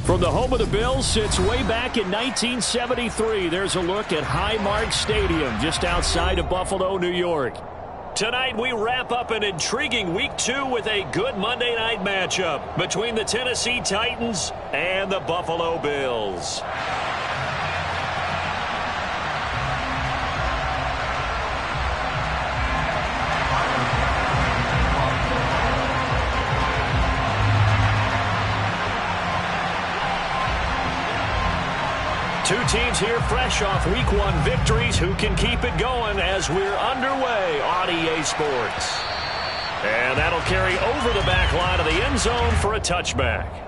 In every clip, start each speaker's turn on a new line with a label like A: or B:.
A: From the home of the Bills since way back in 1973, there's a look at Highmark Stadium just outside of Buffalo, New York. Tonight we wrap up an intriguing Week 2 with a good Monday night matchup between the Tennessee Titans and the Buffalo Bills. Two teams here fresh off Week 1 victories who can keep it going as we're underway on EA Sports. And that'll carry over the back line of the end zone for a touchback.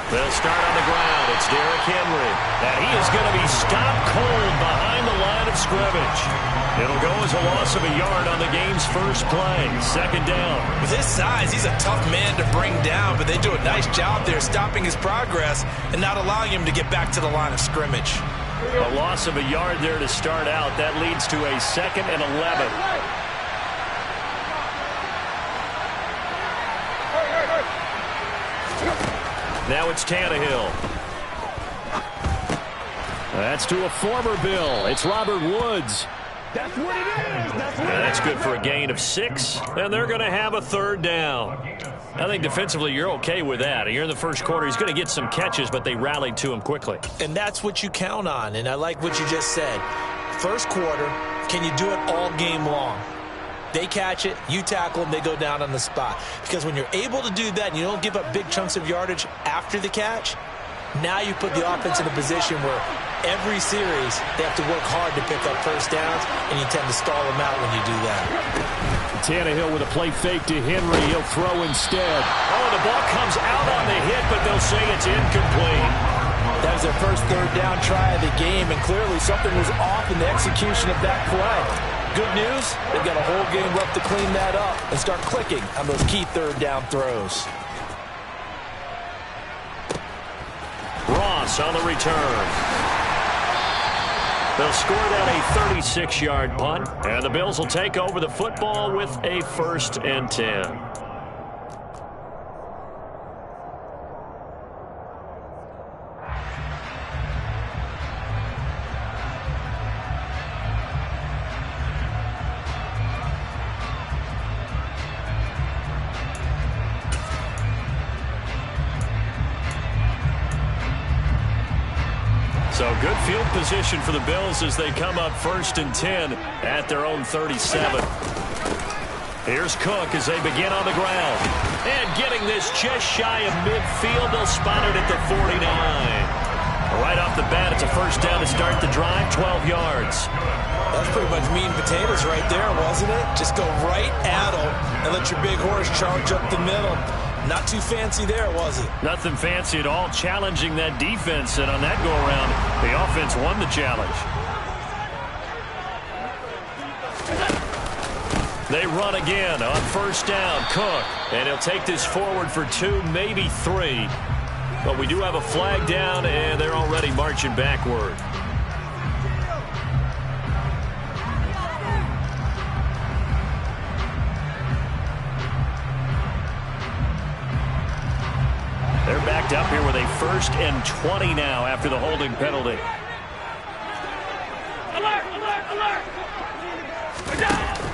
A: They'll start on the ground. It's Derrick Henry. And he is going to be stopped cold behind the line of scrimmage. It'll go as a loss of a yard on the game's first play. Second down.
B: With his size, he's a tough man to bring down, but they do a nice job there stopping his progress and not allowing him to get back to the line of scrimmage.
A: A loss of a yard there to start out. That leads to a 2nd and 11. Now it's Tannehill. That's to a former Bill. It's Robert Woods.
C: That's what it is.
A: That's good for a gain of 6, and they're going to have a 3rd down. I think defensively you're okay with that. Here in the first quarter, he's going to get some catches, but they rallied to him quickly.
B: And that's what you count on, and I like what you just said. First quarter, can you do it all game long? They catch it, you tackle them, they go down on the spot. Because when you're able to do that and you don't give up big chunks of yardage after the catch, now you put the offense in a position where every series they have to work hard to pick up first downs, and you tend to stall them out when you do that.
A: Tannehill with a play fake to Henry. He'll throw instead. Oh, the ball comes out on the hit, but they'll say it's incomplete.
B: That was their first 3rd down try of the game, and clearly something was off in the execution of that play. Good news, they've got a whole game left to clean that up and start clicking on those key 3rd down throws.
A: Ross on the return. They'll score that a 36-yard punt, and the Bills will take over the football with a 1st and 10. So good field position for the Bills as they come up 1st and 10 at their own 37. Here's Cook as they begin on the ground. And getting this just shy of midfield, they'll spot it at the 49. Right off the bat, it's a 1st down to start the drive, 12 yards.
B: That's pretty much meat and potatoes right there, wasn't it? Just go right at them and let your big horse charge up the middle. Not too fancy there, was it?
A: Nothing fancy at all, challenging that defense, and on that go-around, the offense won the challenge. They run again on 1st down, Cook, and he'll take this forward for 2, maybe 3. But we do have a flag down, and they're already marching backward. They're backed up here with a 1st and 20 now after the holding penalty.
C: Alert, alert, alert.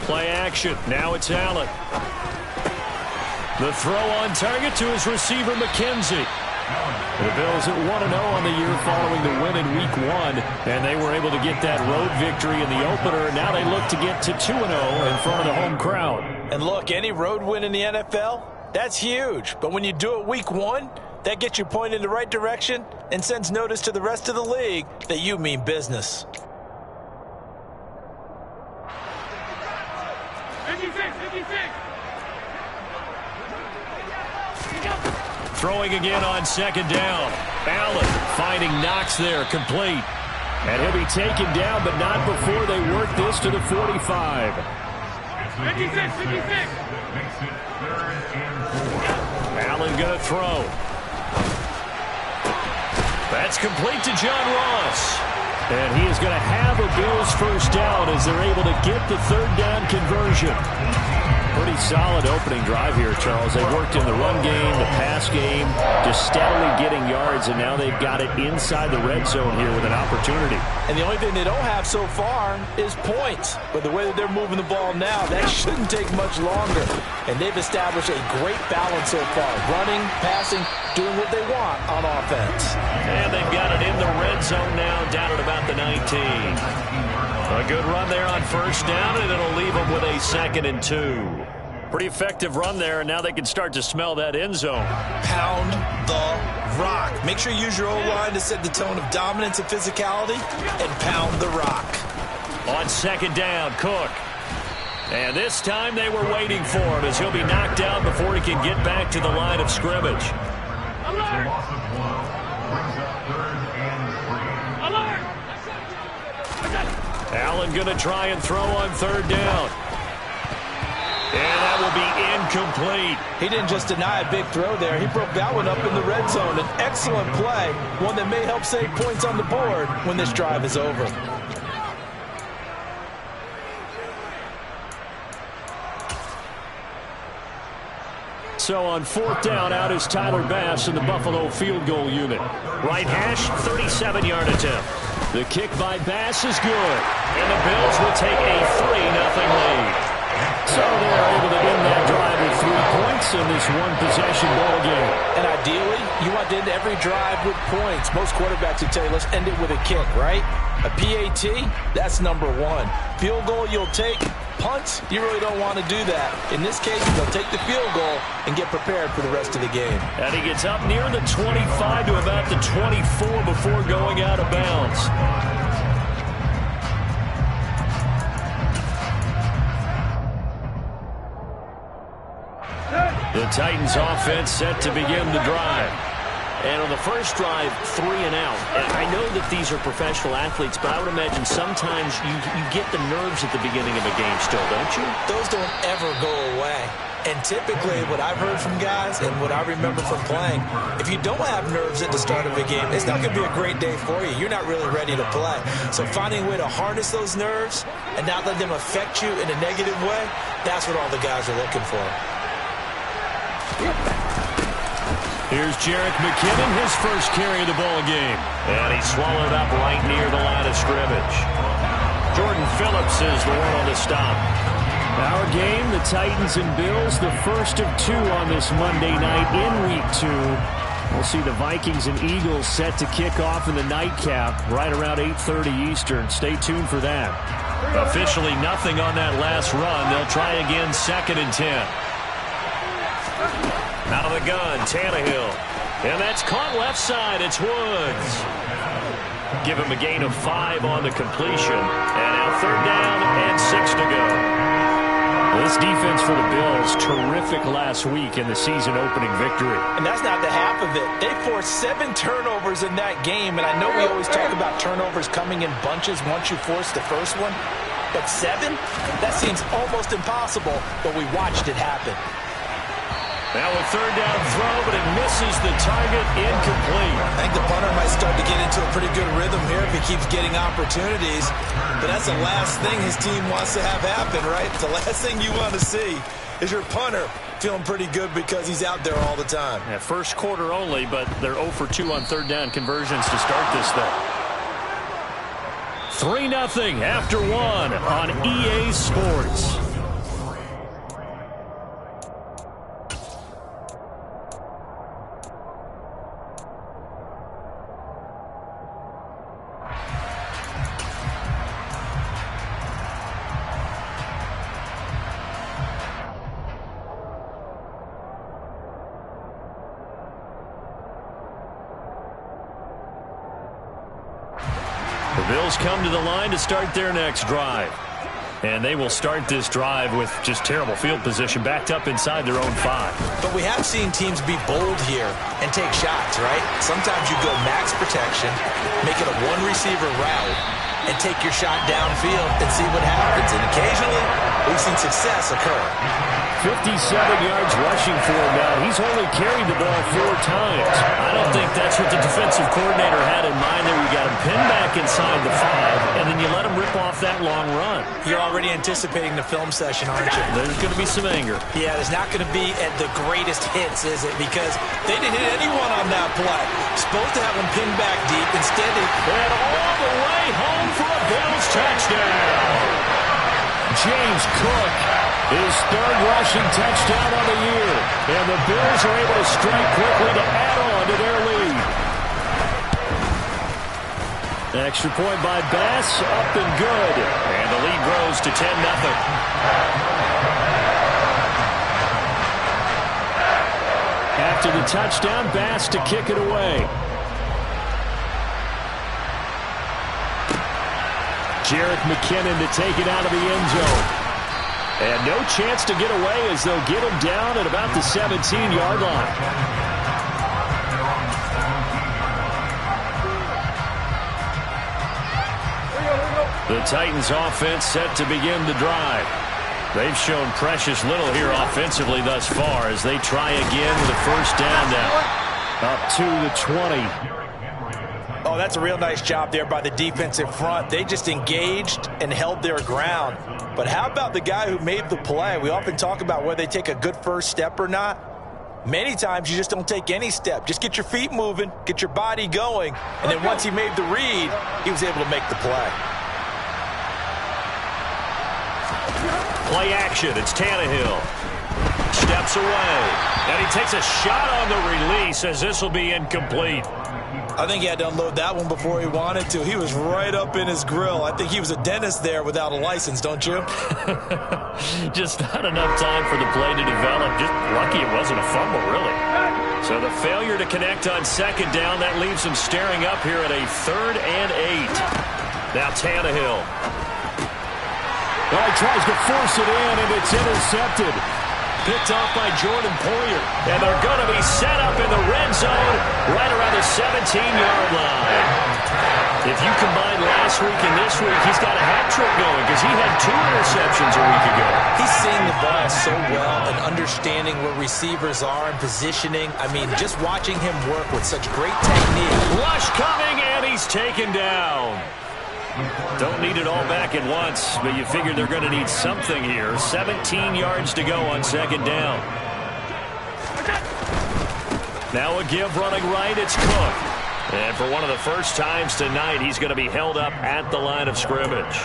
A: Play action. Now it's Allen. The throw on target to his receiver, McKenzie. The Bills at 1-0 on the year following the win in Week 1, and they were able to get that road victory in the opener. Now they look to get to 2-0 in front of the home crowd.
B: And look, any road win in the NFL, that's huge. But when you do it Week 1, that gets you pointed in the right direction and sends notice to the rest of the league that you mean business.
C: 56, 56.
A: Throwing again on 2nd down. Allen finding Knox there, complete. And he'll be taken down, but not before they work this to the 45.
C: 56, 56.
A: Allen going to throw. That's complete to John Ross. And he is going to have a Bills first down as they're able to get the third down conversion. Pretty solid opening drive here, Charles. They've worked in the run game, the pass game, just steadily getting yards, and now they've got it inside the red zone here with an opportunity.
B: And the only thing they don't have so far is points. But the way that they're moving the ball now, that shouldn't take much longer. And they've established a great balance so far. Running, passing, doing what they want on offense.
A: And they've got it in the red zone now, down at about the 19. A good run there on first down, and it'll leave them with a 2nd and 2. Pretty effective run there, and now they can start to smell that end zone.
B: Pound the rock. Make sure you use your O-line to set the tone of dominance and physicality, and pound the rock.
A: On 2nd down, Cook. And this time they were waiting for him as he'll be knocked down before he can get back to the line of scrimmage.
C: Alert! Alert!
A: Allen going to try and throw on 3rd down. And that will be incomplete.
B: He didn't just deny a big throw there. He broke that one up in the red zone. An excellent play, one that may help save points on the board when this drive is over.
A: So on 4th down, out is Tyler Bass in the Buffalo field goal unit. Right hash, 37-yard attempt. The kick by Bass is good. And the Bills will take a 3-0 lead. So they're able to end that drive with 3 points in this one-possession ball game.
B: And ideally, you want to end every drive with points. Most quarterbacks would tell you, let's end it with a kick, right? A PAT, that's number 1. Field goal you'll take. Punts, you really don't want to do that. In this case, they'll take the field goal and get prepared for the rest of the game.
A: And he gets up near the 25 to about the 24 before going out of bounds. The Titans offense set to begin the drive. And on the first drive, 3 and out. And I know that these are professional athletes, but I would imagine sometimes you get the nerves at the beginning of a game still, don't you?
B: Those don't ever go away. And typically what I've heard from guys and what I remember from playing, if you don't have nerves at the start of a game, it's not going to be a great day for you. You're not really ready to play. So finding a way to harness those nerves and not let them affect you in a negative way, that's what all the guys are looking for.
A: Here's Jerick McKinnon, his first carry of the ball game. And he's swallowed up right near the line of scrimmage. Jordan Phillips is the one on the stop. Our game, the Titans and Bills, the first of 2 on this Monday night in Week 2. We'll see the Vikings and Eagles set to kick off in the nightcap right around 8:30 Eastern. Stay tuned for that. Officially nothing on that last run. They'll try again 2nd and 10. Out of the gun, Tannehill. And that's caught left side. It's Woods. Give him a gain of 5 on the completion. And now 3rd down and 6 to go. This defense for the Bills, terrific last week in the season-opening victory.
B: And that's not the half of it. They forced 7 turnovers in that game, and I know we always talk about turnovers coming in bunches once you force the first one. But 7? That seems almost impossible, but we watched it happen.
A: Now a 3rd down throw, but it misses the target, incomplete.
B: I think the punter might start to get into a pretty good rhythm here if he keeps getting opportunities. But that's the last thing his team wants to have happen, right? The last thing you want to see is your punter feeling pretty good because he's out there all the time.
A: Yeah, first quarter only, but they're 0 for 2 on 3rd down conversions to start this thing. 3-0 after 1 on EA Sports. The Bills come to the line to start their next drive. And they will start this drive with just terrible field position, backed up inside their own 5.
B: But we have seen teams be bold here and take shots, right? Sometimes you go max protection, make it a one-receiver route, and take your shot downfield and see what happens. And occasionally, we've seen success occur.
A: 57 yards rushing for him now. He's only carried the ball 4 times. I don't think that's what the defensive coordinator had in mind there. You got him pinned back inside the 5, and then you let him rip off that long run.
B: You're already anticipating the film session, aren't you?
A: There's going to be some anger.
B: Yeah, there's not going to be at the greatest hits, is it? Because they didn't hit anyone on that play. Supposed to have him pinned back deep. Instead, they
A: ran all the way home for a Bills touchdown. James Cook, his 3rd rushing touchdown on the year. And the Bills are able to strike quickly to add on to their lead. Extra point by Bass, up and good. And the lead grows to 10-0. After the touchdown, Bass to kick it away. Jerick McKinnon to take it out of the end zone. And no chance to get away as they'll get him down at about the 17-yard line. The Titans offense set to begin the drive. They've shown precious little here offensively thus far as they try again with a first down now. Up to the 20.
B: Oh, that's a real nice job there by the defensive front. They just engaged and held their ground. But how about the guy who made the play? We often talk about whether they take a good first step or not. Many times you just don't take any step. Just get your feet moving, get your body going, and then once he made the read, he was able to make the play.
A: Play action. It's Tannehill. Steps away. And he takes a shot on the release as this will be incomplete.
B: I think he had to unload that one before he wanted to. He was right up in his grill. I think he was a dentist there without a license, don't you?
A: Just not enough time for the play to develop. Just lucky it wasn't a fumble, really. So the failure to connect on second down, that leaves him staring up here at a 3rd and 8. Now Tannehill. Well, he tries to force it in, and it's intercepted. Picked off by Jordan Poyer. And they're going to be set up in the red zone right around the 17-yard line. If you combine last week and this week, he's got a hat trick going because he had 2 interceptions a week ago.
B: He's seeing the ball so well and understanding where receivers are and positioning. I mean, just watching him work with such great technique.
A: Rush coming, and he's taken down. Don't need it all back at once, but you figure they're going to need something here. 17 yards to go on second down. Now a give running right, it's Cook. And for one of the first times tonight, he's going to be held up at the line of scrimmage.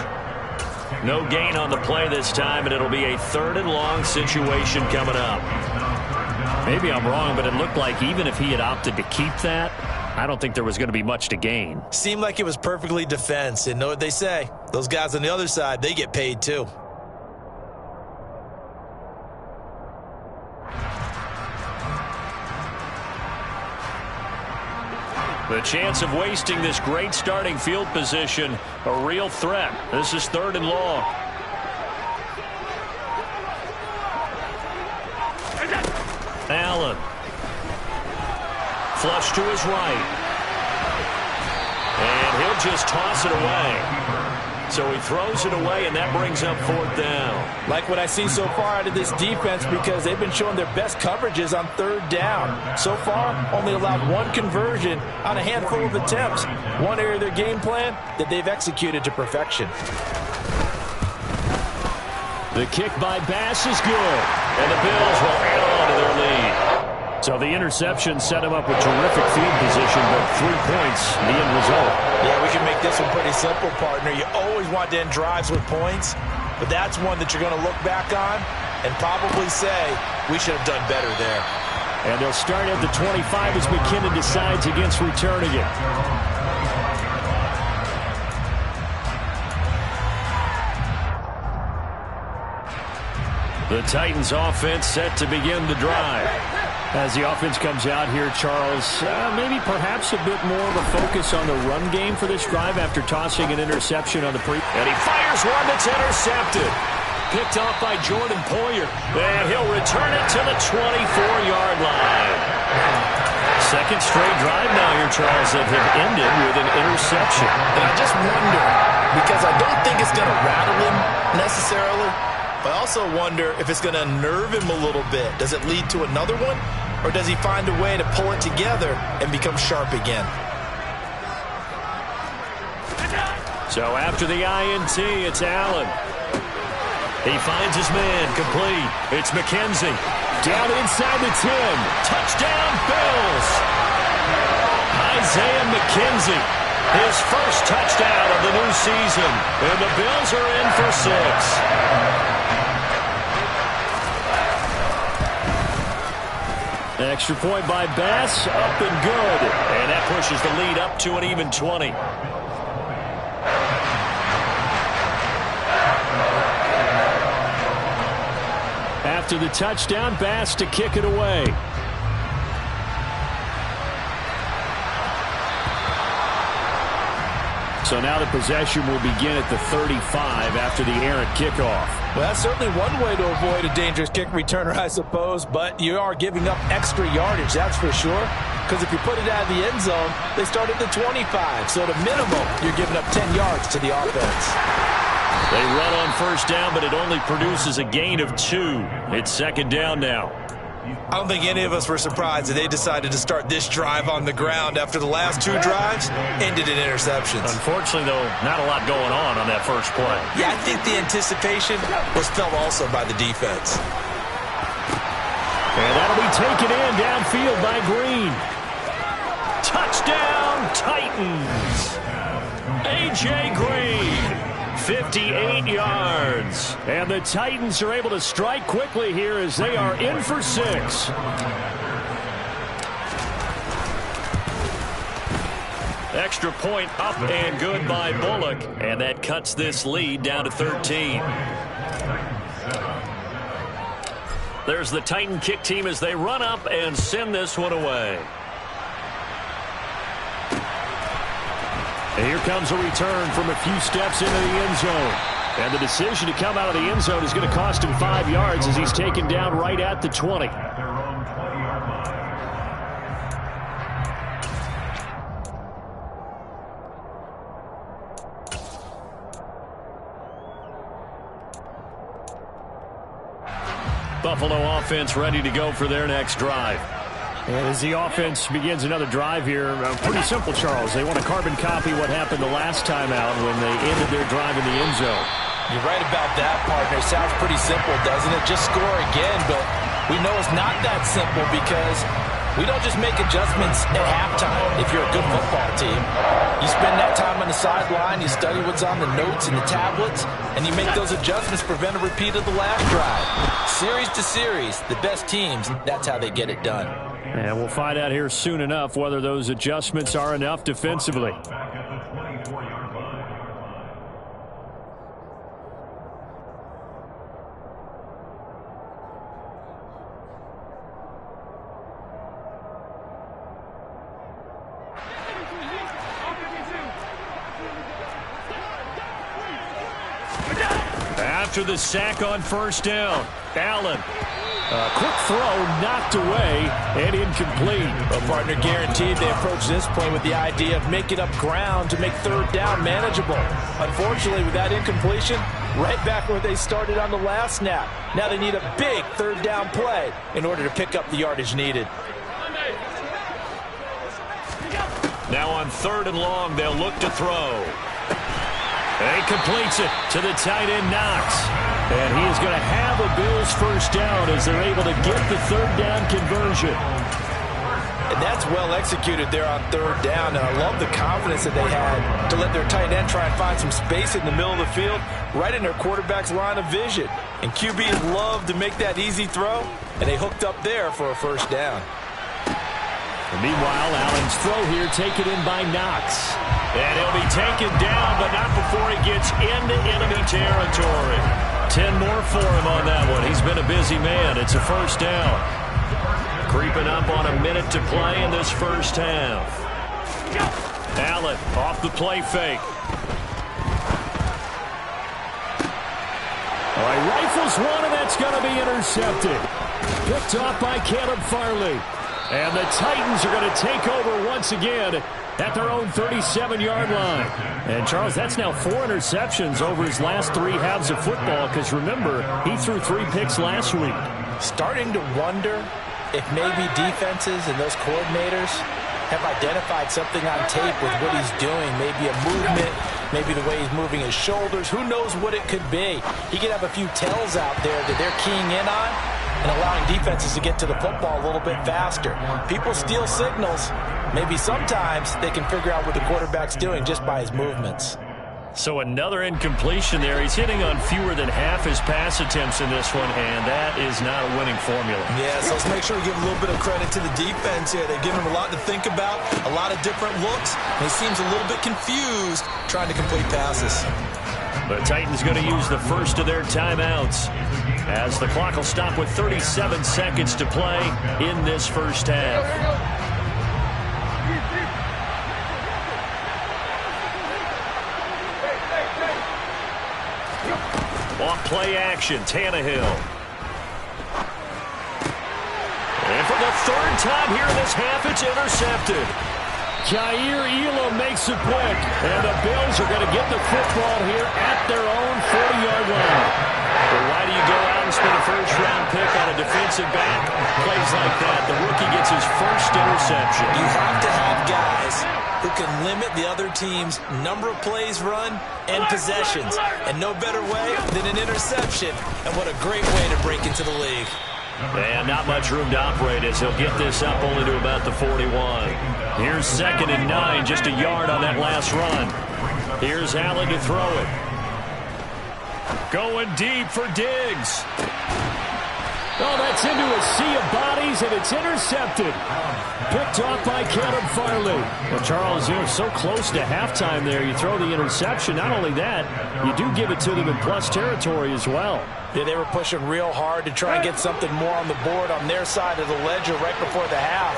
A: No gain on the play this time, and it'll be a 3rd and long situation coming up. Maybe I'm wrong, but it looked like even if he had opted to keep that, I don't think there was going to be much to gain.
B: Seemed like it was perfectly defense. And know what they say? Those guys on the other side, they get paid too.
A: The chance of wasting this great starting field position, a real threat. This is 3rd and long. Allen. Flush to his right. And he'll just toss it away. So he throws it away, and that brings up 4th down.
B: Like what I've seen so far out of this defense because they've been showing their best coverages on 3rd down. So far, only allowed 1 conversion on a handful of attempts. One area of their game plan that they've executed to perfection.
A: The kick by Bass is good. And the Bills will add on to their lead. So the interception set him up with terrific field position, but 3 points, the end result.
B: Yeah, we can make this one pretty simple, partner. You always want to end drives with points, but that's one that you're going to look back on and probably say, we should have done better there.
A: And they'll start at the 25 as McKinnon decides against returning it. The Titans offense set to begin the drive. As the offense comes out here, Charles, maybe perhaps a bit more of a focus on the run game for this drive after tossing an interception on the pre. And he fires one that's intercepted. Picked off by Jordan Poyer. And he'll return it to the 24-yard line. Second straight drive now here, Charles, that have ended with an interception.
B: And I just wonder, because I don't think it's going to rattle him necessarily, but I also wonder if it's going to unnerve him a little bit. Does it lead to another one? Or does he find a way to pull it together and become sharp again?
A: So after the INT, it's Allen. He finds his man, complete. It's McKenzie. Down inside the 10. Touchdown, Bills. Isaiah McKenzie. His first touchdown of the new season. And the Bills are in for 6. Extra point by Bass, up and good. And that pushes the lead up to an even 20. After the touchdown, Bass to kick it away. So now the possession will begin at the 35 after the errant kickoff.
B: Well, that's certainly one way to avoid a dangerous kick returner, I suppose, but you are giving up extra yardage, that's for sure. Because if you put it out of the end zone, they start at the 25. So at a minimum, you're giving up 10 yards to the offense.
A: They run on first down, but it only produces a gain of 2. It's second down now.
B: I don't think any of us were surprised that they decided to start this drive on the ground after the last 2 drives ended in interceptions.
A: Unfortunately, though, not a lot going on that first play.
B: Yeah, I think the anticipation was felt also by the defense.
A: And that'll be taken in downfield by Green. Touchdown, Titans. A.J. Green. 58 yards. And the Titans are able to strike quickly here as they are in for 6. Extra point up and good by Bullock. And that cuts this lead down to 13. There's the Titan kick team as they run up and send this one away. And here comes a return from a few steps into the end zone. And the decision to come out of the end zone is going to cost him 5 yards as he's taken down right at the 20. Buffalo offense ready to go for their next drive. And as the offense begins another drive here, pretty simple, Charles. They want to carbon copy what happened the last time out when they ended their drive in the end zone.
B: You're right about that, partner. Sounds pretty simple, doesn't it? Just score again, but we know it's not that simple because we don't just make adjustments at halftime if you're a good football team. You spend that time on the sideline, you study what's on the notes and the tablets, and you make those adjustments to prevent a repeat of the last drive. Series to series, the best teams, that's how they get it done.
A: And we'll find out here soon enough whether those adjustments are enough defensively. After the sack on first down, Allen. A quick throw knocked away and incomplete.
B: Well, partner, guaranteed they approach this play with the idea of making up ground to make third down manageable. Unfortunately, with that incompletion, right back where they started on the last snap. Now they need a big third down play in order to pick up the yardage needed.
A: Now on 3rd and long, they'll look to throw. And he completes it to the tight end, Knox. And he is going to have a Bills first down as they're able to get the third down conversion.
B: And that's well executed there on 3rd down. And I love the confidence that they had to let their tight end try and find some space in the middle of the field, right in their quarterback's line of vision. And QBs love to make that easy throw, and they hooked up there for a first down.
A: And meanwhile, Allen's throw here taken in by Knox. And he'll be taken down, but not before he gets into enemy territory. 10 more for him on that one. He's been a busy man. It's a first down. Creeping up on a minute to play in this first half. Allen off the play fake. All right, rifles one, and that's going to be intercepted. Picked off by Caleb Farley. And the Titans are going to take over once again at their own 37-yard line. And, Charles, that's now 4 interceptions over his last 3 halves of football because, remember, he threw 3 picks last week.
B: Starting to wonder if maybe defenses and those coordinators have identified something on tape with what he's doing. Maybe a movement, maybe the way he's moving his shoulders. Who knows what it could be? He could have a few tells out there that they're keying in on and allowing defenses to get to the football a little bit faster. People steal signals. Maybe sometimes they can figure out what the quarterback's doing just by his movements.
A: So another incompletion there. He's hitting on fewer than half his pass attempts in this one, and that is not a winning formula.
B: Yeah, so let's make sure we give a little bit of credit to the defense here. They've given him a lot to think about, a lot of different looks, and he seems a little bit confused trying to complete passes.
A: The Titans going to use the first of their timeouts as the clock will stop with 37 seconds to play in this first half. Off play action, Tannehill. And for the 3rd time here in this half, it's intercepted. Jair Elam makes a pick, and the Bills are going to get the football here at their own 40-yard line. But why do you go out and spend a first-round pick on a defensive back? Plays like that, the rookie gets his first interception.
B: You have to have guys who can limit the other team's number of plays run and possessions. And no better way than an interception. And what a great way to break into the league.
A: And not much room to operate as he'll get this up only to about the 41. Here's 2nd and 9, just a yard on that last run. Here's Allen to throw it. Going deep for Diggs. Oh, that's into a sea of bodies, and it's intercepted. Picked off by Caleb Farley. Well, Charles, you're so close to halftime there. You throw the interception. Not only that, you do give it to them in plus territory as well.
B: Yeah, they were pushing real hard to try and get something more on the board on their side of the ledger right before the half.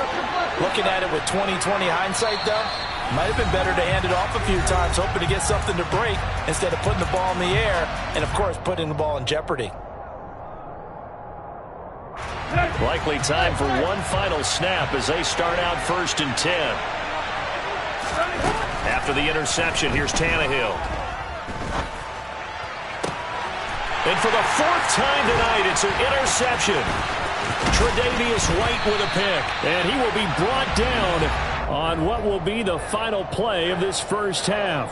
B: Looking at it with 20/20 hindsight, though, might have been better to hand it off a few times, hoping to get something to break instead of putting the ball in the air and, of course, putting the ball in jeopardy.
A: Likely time for one final snap as they start out 1st and 10. After the interception, here's Tannehill. And for the 4th time tonight, it's an interception. Tre'Davious White with a pick, and he will be brought down on what will be the final play of this first half.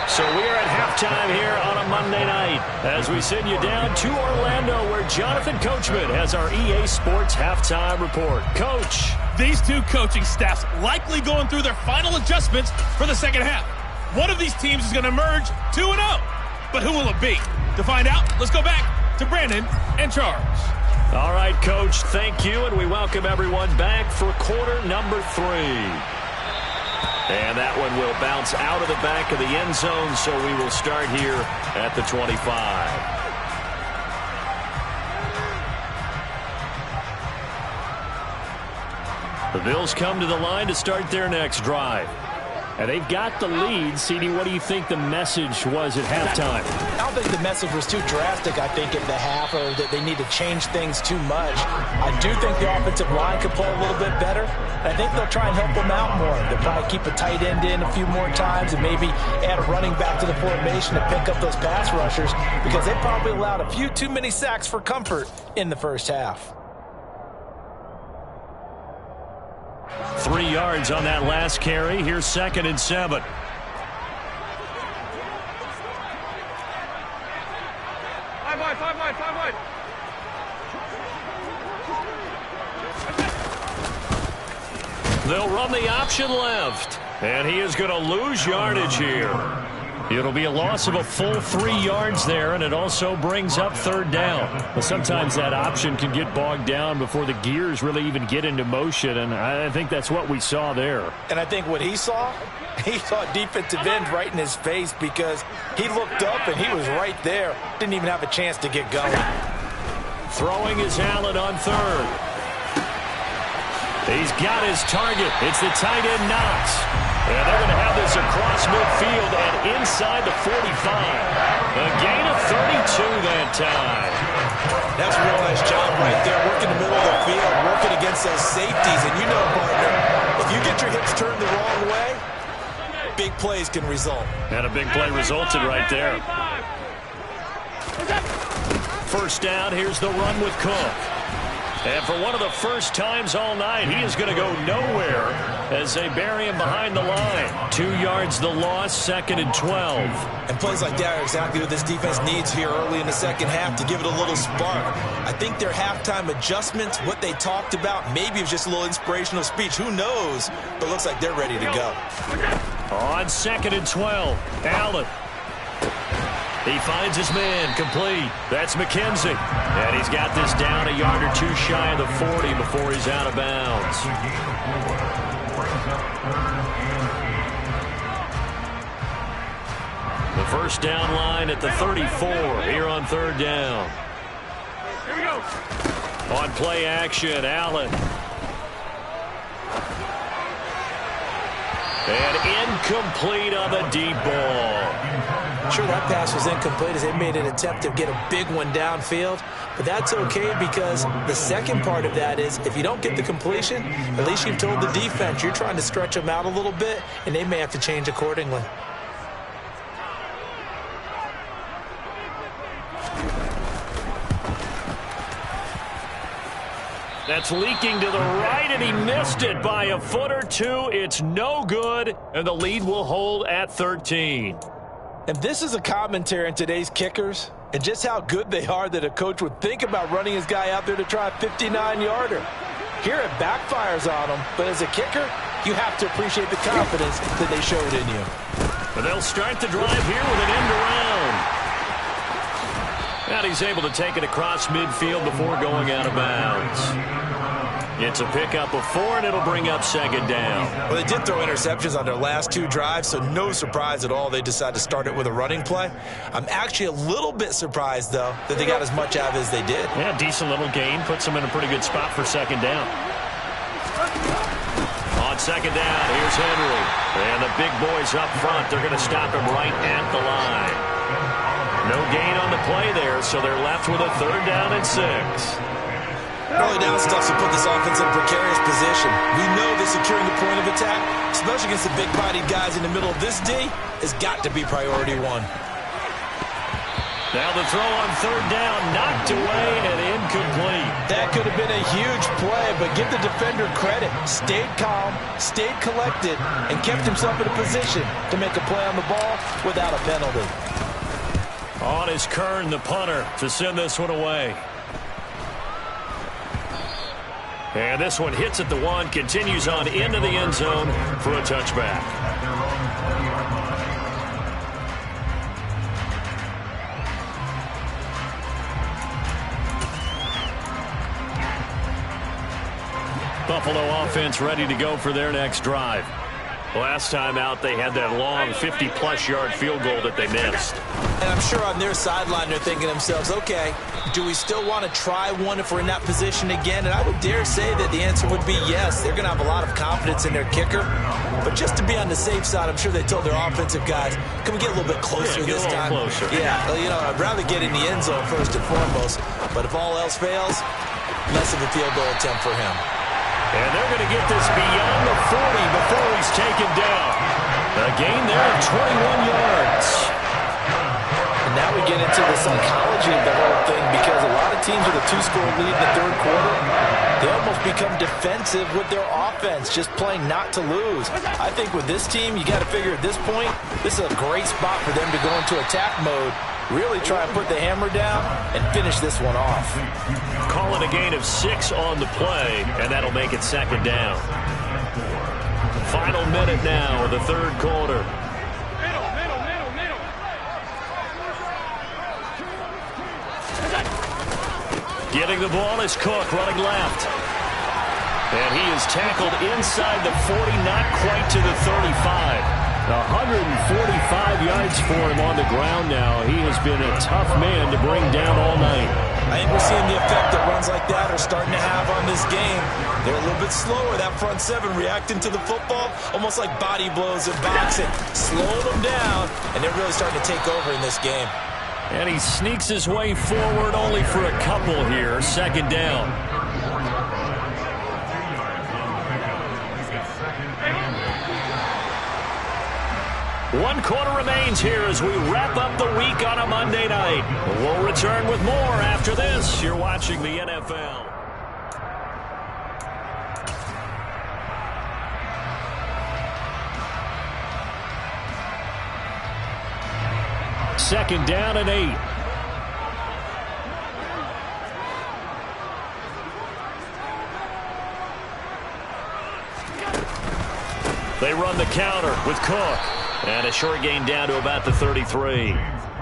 A: So we are at halftime here on a Monday night as we send you down to Orlando where Jonathan Coachman has our EA Sports halftime report. Coach.
D: These two coaching staffs likely going through their final adjustments for the second half. One of these teams is going to emerge 2-0. But who will it be? To find out, let's go back to Brandon and Charles.
A: All right, Coach, thank you, and we welcome everyone back for quarter number 3. And that one will bounce out of the back of the end zone, so we will start here at the 25. The Bills come to the line to start their next drive. And they've got the lead. CD, what do you think the message was at halftime?
B: I don't think the message was too drastic, I think, at the half, or that they need to change things too much. I do think the offensive line could play a little bit better. I think they'll try and help them out more. They'll probably keep a tight end in a few more times and maybe add a running back to the formation to pick up those pass rushers because they probably allowed a few too many sacks for comfort in the first half.
A: 3 yards on that last carry. Here's 2nd and 7.
C: Five wide.
A: They'll run the option left. And he is going to lose yardage here. It'll be a loss of a full 3 yards there, and it also brings up 3rd down. Well, sometimes that option can get bogged down before the gears really even get into motion, and I think that's what we saw there.
B: And I think what he saw defensive end right in his face because he looked up and he was right there. Didn't even have a chance to get going.
A: Throwing is Allen on third. He's got his target. It's the tight end Knox. And they're going to have this across midfield and inside the 45. A gain of 32 that time.
B: That's a real nice job right there, working the middle of the field, working against those safeties. And you know, partner, if you get your hips turned the wrong way, big plays can result.
A: And a big play resulted right there. First down, here's the run with Cook. And for one of the first times all night, he is going to go nowhere as they bury him behind the line. 2 yards the loss, 2nd and 12.
B: And plays like that are exactly what this defense needs here early in the second half to give it a little spark. I think their halftime adjustments, what they talked about, maybe it was just a little inspirational speech. Who knows? But it looks like they're ready to go.
A: On 2nd and 12, Allen. He finds his man, complete. That's McKenzie. And he's got this down a yard or two shy of the 40 before he's out of bounds. The first down line at the 34 here on third down.
C: Here we go.
A: On play action, Allen. And incomplete on the deep ball.
B: Sure, that pass was incomplete as they made an attempt to get a big one downfield. But that's okay because the second part of that is if you don't get the completion, at least you've told the defense you're trying to stretch them out a little bit, and they may have to change accordingly.
A: That's leaking to the right, and he missed it by a foot or two. It's no good, and the lead will hold at 13.
B: And this is a commentary on today's kickers and just how good they are that a coach would think about running his guy out there to try a 59-yarder. Here it backfires on him, but as a kicker, you have to appreciate the confidence that they showed in you.
A: But they'll start the drive here with an end around. And he's able to take it across midfield before going out of bounds. It's a pickup of 4, and it'll bring up second down.
B: Well, they did throw interceptions on their last 2 drives, so no surprise at all they decided to start it with a running play. I'm actually a little bit surprised, though, that they got as much out of it as they did.
A: Yeah, decent little gain. Puts them in a pretty good spot for second down. On second down, here's Henry. And the big boys up front, they're going to stop him right at the line. No gain on the play there, so they're left with a 3rd down and 6.
B: Early down stuff to put this offense in a precarious position. We know that securing the point of attack, especially against the big-bodied guys in the middle of this D, has got to be priority 1.
A: Now the throw on 3rd down, knocked away and incomplete.
B: That could have been a huge play, but give the defender credit. Stayed calm, stayed collected, and kept himself in a position to make a play on the ball without a penalty.
A: On is Kern, the punter, to send this one away. And this one hits at the 1, continues on into the end zone for a touchback. Buffalo offense ready to go for their next drive. Last time out, they had that long 50-plus yard field goal that they missed.
B: And I'm sure on their sideline, they're thinking to themselves, okay, do we still want to try one if we're in that position again? And I would dare say that the answer would be yes. They're going to have a lot of confidence in their kicker. But just to be on the safe side, I'm sure they told their offensive guys, can we get a little bit closer this time?
A: Closer.
B: Yeah, you know, I'd rather get in the end zone first and foremost. But if all else fails, less of a field goal attempt for him.
A: And they're going to get this beyond the 40 before he's taken down. A gain there of 21 yards.
B: And now we get into the psychology of the whole thing because a lot of teams with a 2-score lead in the 3rd quarter, they almost become defensive with their offense, just playing not to lose. I think with this team, you got to figure at this point, this is a great spot for them to go into attack mode, really try and put the hammer down and finish this one off.
A: Call it a gain of 6 on the play, and that'll make it second down. Final minute now of the 3rd quarter.
C: Middle.
A: Getting the ball is Cook running left. And he is tackled inside the 40, not quite to the 35. 145 yards yards for him on the ground now. He has been a tough man to bring down all night.
B: I think we're seeing the effect that runs like that are starting to have on this game. They're a little bit slower, that front seven, reacting to the football, almost like body blows in boxing. Slowing them down, and they're really starting to take over in this game.
A: And he sneaks his way forward only for a couple here. Second down. One quarter remains here as we wrap up the week on a Monday night. We'll return with more after this. You're watching the NFL. Second down and 8. They run the counter with Cook. And a short gain down to about the 33.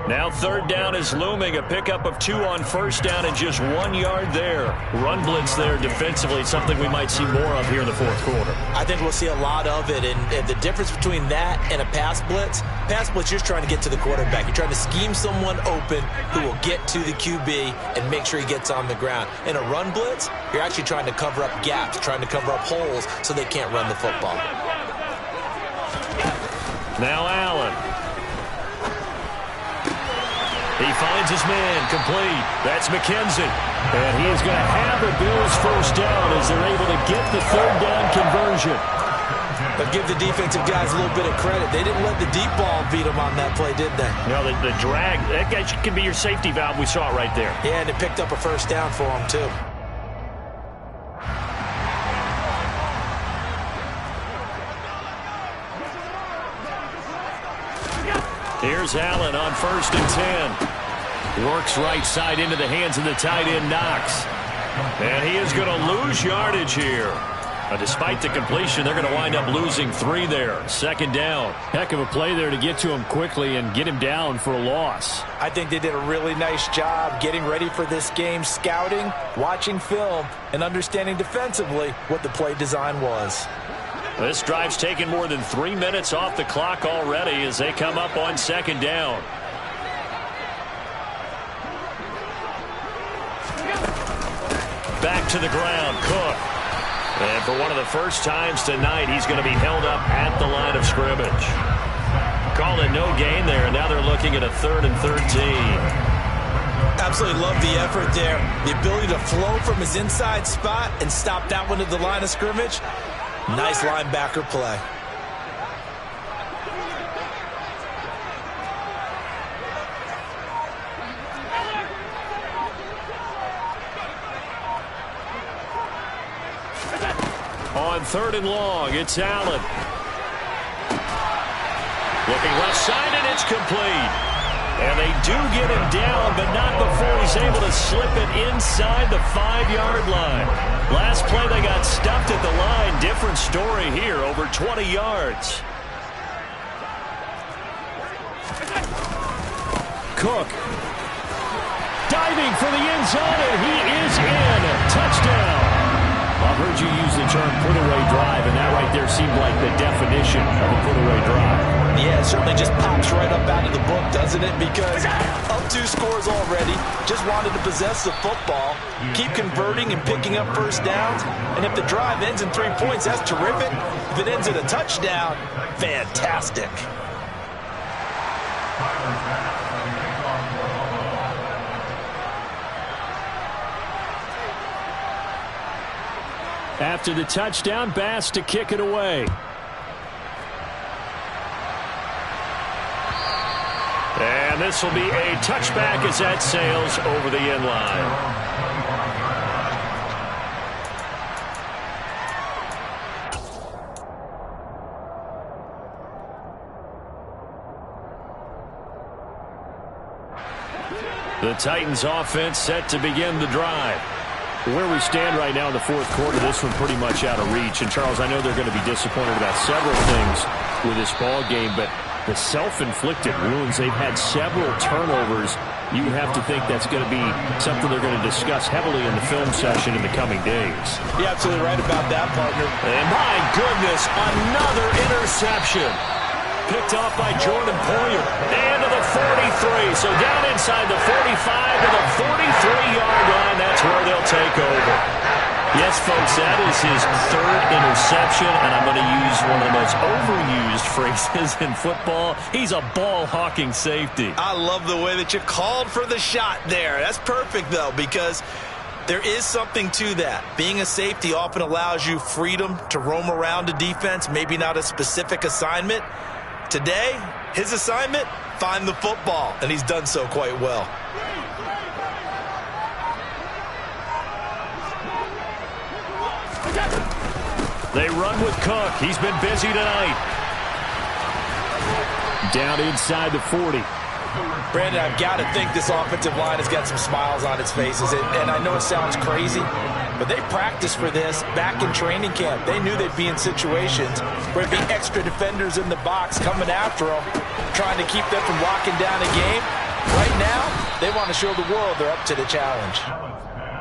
A: Now third down is looming. A pickup of 2 on first down and just 1 yard there. Run blitz there defensively, something we might see more of here in the fourth quarter.
B: I think we'll see a lot of it. And the difference between that and a pass blitz, you're trying to get to the quarterback. You're trying to scheme someone open who will get to the QB and make sure he gets on the ground. In a run blitz, you're actually trying to cover up gaps, trying to cover up holes so they can't run the football.
A: Now Allen. He finds his man complete. That's McKenzie. And he is going to have the Bills first down as they're able to get the third down conversion.
B: But give the defensive guys a little bit of credit. They didn't let the deep ball beat them on that play, did they?
A: No, the drag, that guy can be your safety valve. We saw it right there.
B: Yeah, and it picked up a first down for them, too.
A: Here's Allen on first and 10. Works right side into the hands of the tight end, Knox. And he is going to lose yardage here. Despite the completion, they're going to wind up losing 3 there. Second down. Heck of a play there to get to him quickly and get him down for a loss.
B: I think they did a really nice job getting ready for this game, scouting, watching film, and understanding defensively what the play design was.
A: This drive's taken more than 3 minutes off the clock already as they come up on second down. Back to the ground, Cook. And for one of the first times tonight, he's going to be held up at the line of scrimmage. Call it no gain there, and now they're looking at a 3rd and 13.
B: Absolutely love the effort there. The ability to flow from his inside spot and stop that one at the line of scrimmage. Nice linebacker play.
A: On 3rd and long, it's Allen. Looking left side, and it's complete. And they do get him down, but not before he's able to slip it inside the 5-yard line. Last play, they got stuffed at the line. Different story here, over 20 yards. Cook. Diving for the end zone, and he is in. Touchdown. I've heard you use the term put-away drive, and that right there seemed like the definition of a put-away drive.
B: Yeah, it certainly just pops right up out of the book, doesn't it? Because up 2 scores already, just wanted to possess the football, keep converting and picking up first downs, and if the drive ends in 3 points, that's terrific. If it ends in a touchdown, fantastic.
A: After the touchdown, Bass to kick it away. And this will be a touchback as that sails over the end line. The Titans offense set to begin the drive. Where we stand right now in the fourth quarter, this one pretty much out of reach. And, Charles, I know they're going to be disappointed about several things with this ball game, but the self-inflicted wounds, they've had several turnovers. You have to think that's going to be something they're going to discuss heavily in the film session in the coming days.
B: You're absolutely right about that, partner.
A: And, my goodness, another interception. Picked off by Jordan Poyer. So down inside the 45 to the 43-yard line. That's where they'll take over. Yes, folks, that is his third interception, and I'm going to use one of the most overused phrases in football. He's a ball-hawking safety.
B: I love the way that you called for the shot there. That's perfect, though, because there is something to that. Being a safety often allows you freedom to roam around a defense, maybe not a specific assignment. Today, his assignment, find the football, and he's done so quite well.
A: They run with Cook. He's been busy tonight. Down inside the 40.
B: Brandon, I've got to think this offensive line has got some smiles on its faces. And I know it sounds crazy, but they practiced for this back in training camp. They knew they'd be in situations where there'd be extra defenders in the box coming after them, trying to keep them from locking down a game. Right now, they want to show the world they're up to the challenge.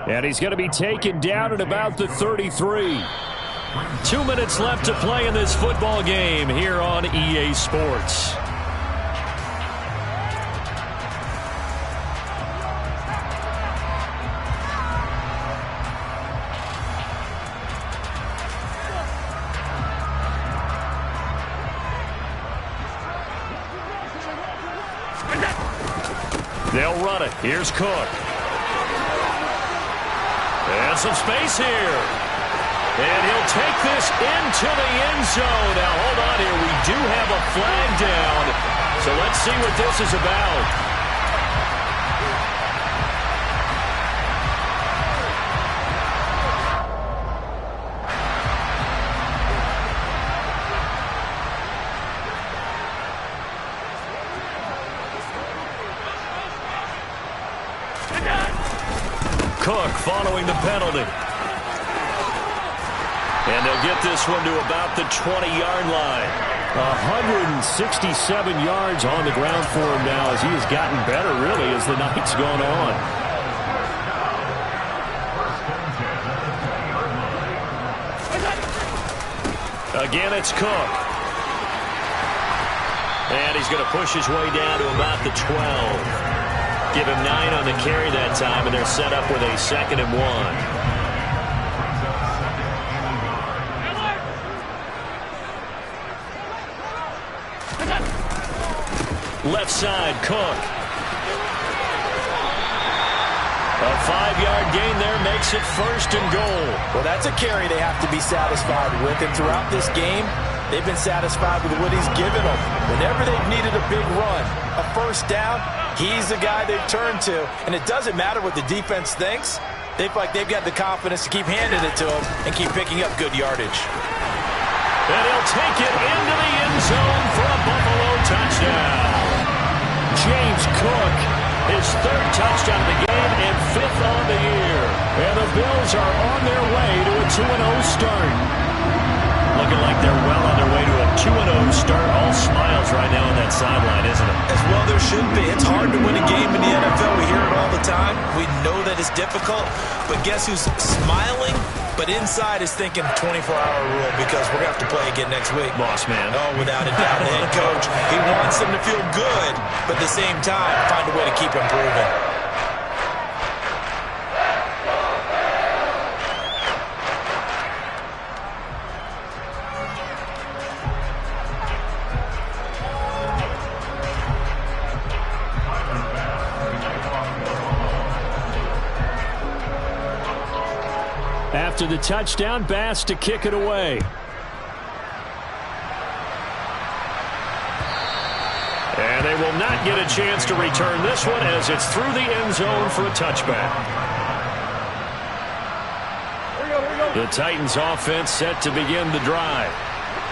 A: And he's going to be taken down at about the 33. 2 minutes left to play in this football game here on EA Sports. They'll run it. Here's Cook. And some space here. And he'll take this into the end zone. Now, hold on here. We do have a flag down. So let's see what this is about. Cook following the penalty. And they'll get this one to about the 20-yard line. 167 yards on the ground for him now as he has gotten better, really, as the night's gone on. Again, it's Cook. And he's going to push his way down to about the 12. Give him 9 on the carry that time, and they're set up with a 2nd and 1. Left side, Cook. A 5-yard gain there makes it 1st and goal.
B: Well, that's a carry they have to be satisfied with. And throughout this game, they've been satisfied with what he's given them. Whenever they've needed a big run, a 1st down, he's the guy they've turned to. And it doesn't matter what the defense thinks. They feel like they've got the confidence to keep handing it to him and keep picking up good yardage.
A: And he'll take it into the end zone for a Buffalo touchdown. James Cook, his 3rd touchdown of the game and 5th on the year. And the Bills are on their way to a 2-0 start. Looking like they're well on their way to a 2-0 start. All smiles right now on that sideline, isn't it?
B: As well there should be. It's hard to win a game in the NFL. We hear it all the time. We know that it's difficult. But guess who's smiling? But inside is thinking 24-hour rule because we're going to have to play again next week.
A: Boss man.
B: Oh, without a doubt. The head coach, he wants them to feel good, but at the same time, find a way to keep improving.
A: After the touchdown, Bass to kick it away. And they will not get a chance to return this one as it's through the end zone for a touchback. The Titans offense set to begin the drive.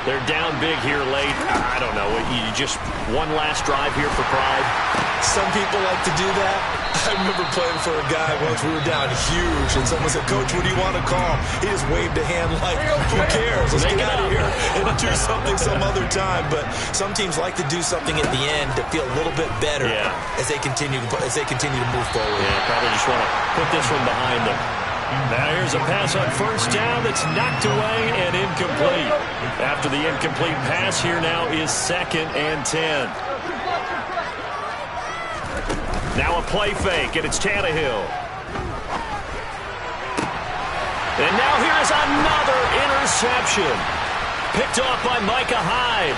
A: They're down big here late. I don't know. You just one last drive here for pride.
B: Some people like to do that. I remember playing for a guy once. We were down huge, and someone said, "Coach, what do you want to call him?" He just waved a hand like, "Who cares? Let's get out of here and do something some other time." But some teams like to do something at the end to feel a little bit better as they continue to move forward.
A: Yeah, probably just want to put this one behind them. Now here's a pass on 1st down that's knocked away and incomplete. After the incomplete pass, here now is 2nd and 10. handoff play fake, and it's Tannehill. And now here is another interception. Picked off by Micah Hyde.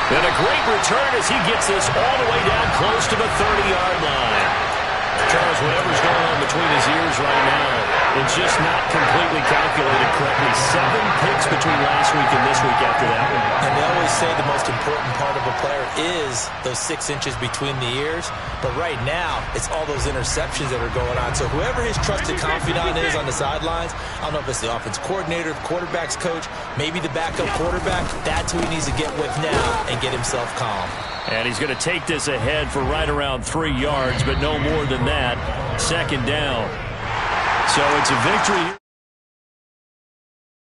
A: And a great return as he gets this all the way down close to the 30-yard line. Charles, whatever's going on between his ears right now, it's just not completely calculated correctly. 7 picks between last week and this week after that one.
B: And they always say the most important part of a player is those 6 inches between the ears. But right now, it's all those interceptions that are going on. So whoever his trusted confidant is on the sidelines, I don't know if it's the offense coordinator, the quarterback's coach, maybe the backup quarterback, that's who he needs to get with now and get himself calm.
A: And he's going to take this ahead for right around 3 yards, but no more than that. 2nd down. So it's a victory.